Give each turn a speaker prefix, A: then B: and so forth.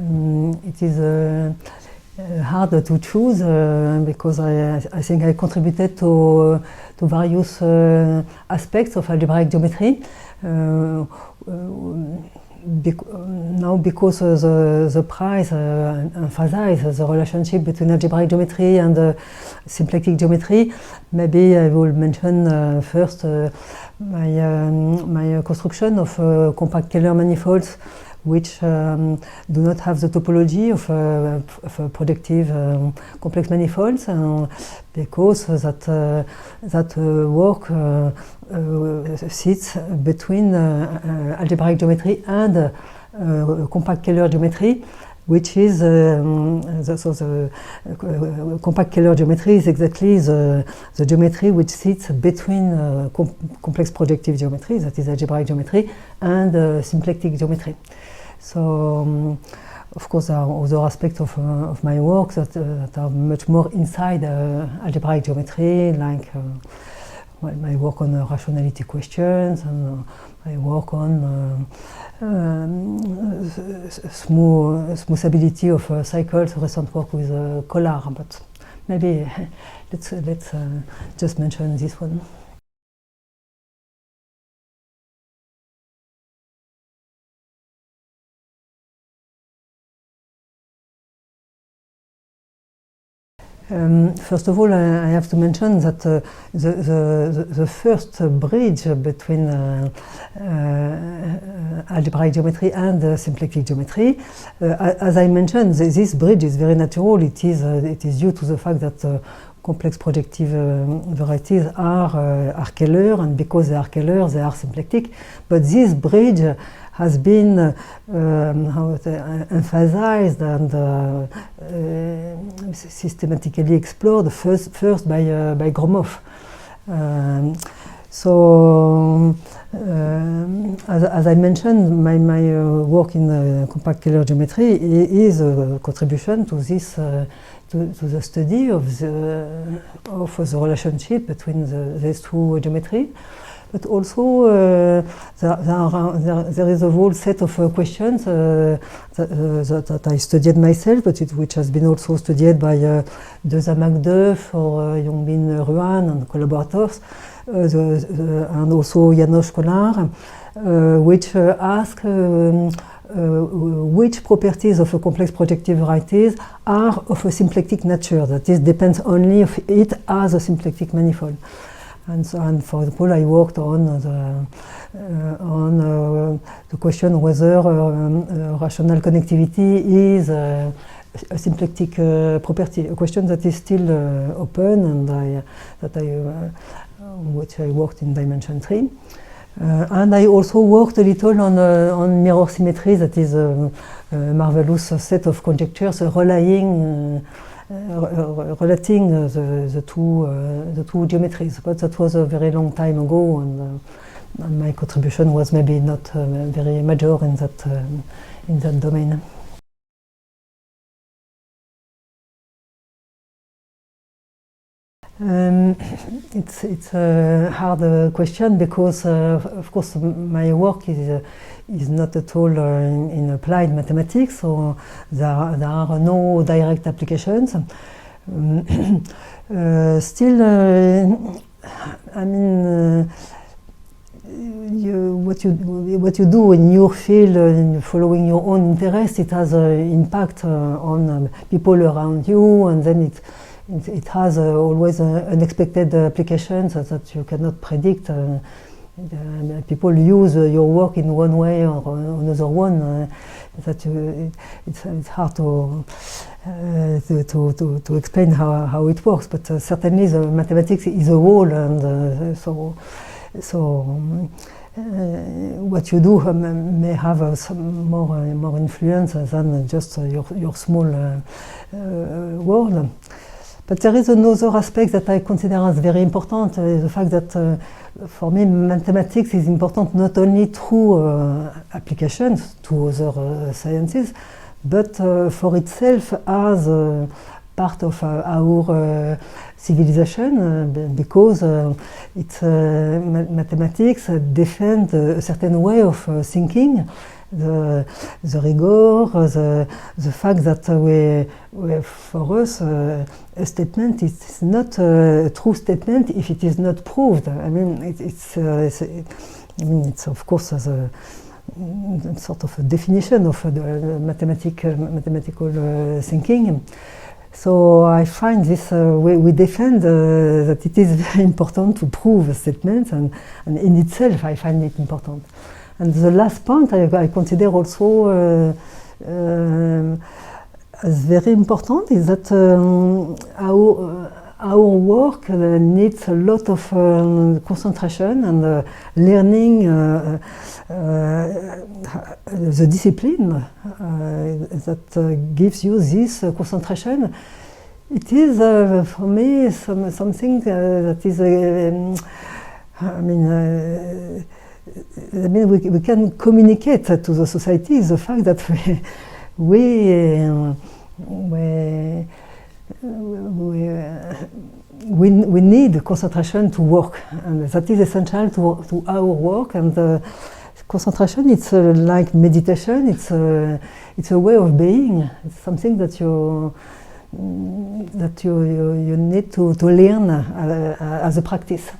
A: It is hard to choose because I think I contributed to various aspects of algebraic geometry. Now, because the prize emphasizes the relationship between algebraic geometry and symplectic geometry, maybe I will mention first my construction of compact Kähler manifolds, which do not have the topology of projective complex manifolds, because that work sits between algebraic geometry and compact Kähler geometry, which is the compact Kähler geometry is exactly the geometry which sits between complex projective geometry, that is algebraic geometry, and symplectic geometry. So, of course, there are other aspects of my work that are much more inside algebraic geometry, like my work on rationality questions, and my work on smoothability of cycles, recent work with Collar, but maybe let's just mention this one. First of all, I have to mention that the first bridge between algebraic geometry and symplectic geometry, as I mentioned, this bridge is very natural. It is due to the fact that complex projective varieties are Kähler, and because they are Kähler, they are symplectic. But this bridge has been emphasized and systematically explored first by Gromov. So, as I mentioned, my work in compact Kähler geometry is a contribution to this to the study of the relationship between these two geometries. But also there is a whole set of questions that I studied myself, but which has been also studied by Deza Magdeuf or Yongbin Ruan and collaborators, and also János Kollár, which ask which properties of a complex projective varieties are of a symplectic nature, that is, depends only of it as a symplectic manifold. And for example, I worked on the question whether rational connectivity is a symplectic property, a question that is still open, and which I worked in dimension 3. And I also worked a little on mirror symmetry, that is a marvelous set of conjectures relating the two geometries, but that was a very long time ago, and my contribution was maybe not very major in that domain. It's a hard question because, of course, my work is not at all in applied mathematics, so there are no direct applications. Still, I mean, what you do in your field, in following your own interest, it has an impact on people around you, and then it has always unexpected applications that you cannot predict. People use your work in one way or another one. It's hard to explain how it works. But certainly the mathematics is a whole, and what you do may have some more influence than just your small world. But there is another aspect that I consider as very important, the fact that for me mathematics is important not only through applications to other sciences, but for itself as part of our civilization, because mathematics defend a certain way of thinking, the rigor, the fact that for us a statement is not a true statement if it is not proved. I mean, it's of course as a sort of a definition of the mathematical thinking. So I find this, we defend that it is very important to prove a statement, and in itself I find it important. And the last point I consider also as very important is that our work needs a lot of concentration and learning the discipline that gives you this concentration. It is for me something that is I mean we can communicate to the society the fact that we need concentration to work, and that is essential to our work. And concentration, it's like meditation. It's a way of being. It's something that you need to learn as a practice.